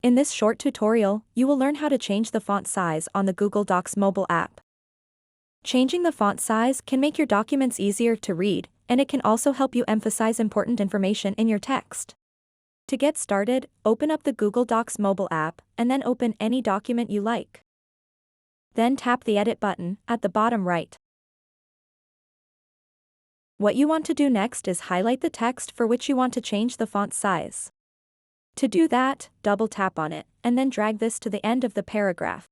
In this short tutorial, you will learn how to change the font size on the Google Docs mobile app. Changing the font size can make your documents easier to read, and it can also help you emphasize important information in your text. To get started, open up the Google Docs mobile app and then open any document you like. Then tap the Edit button at the bottom right. What you want to do next is highlight the text for which you want to change the font size. To do that, double tap on it, and then drag this to the end of the paragraph.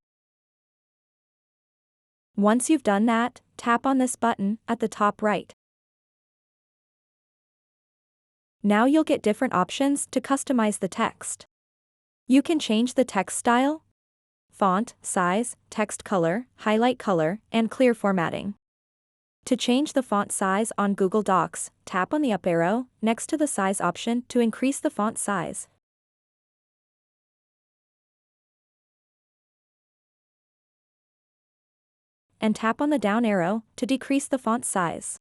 Once you've done that, tap on this button at the top right. Now you'll get different options to customize the text. You can change the text style, font size, text color, highlight color, and clear formatting. To change the font size on Google Docs, tap on the up arrow next to the size option to increase the font size. And tap on the down arrow to decrease the font size.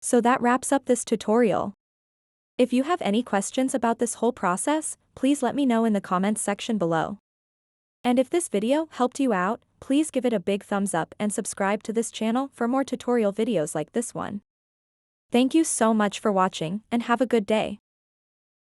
So that wraps up this tutorial. If you have any questions about this whole process, please let me know in the comments section below. And if this video helped you out, please give it a big thumbs up and subscribe to this channel for more tutorial videos like this one. Thank you so much for watching and have a good day.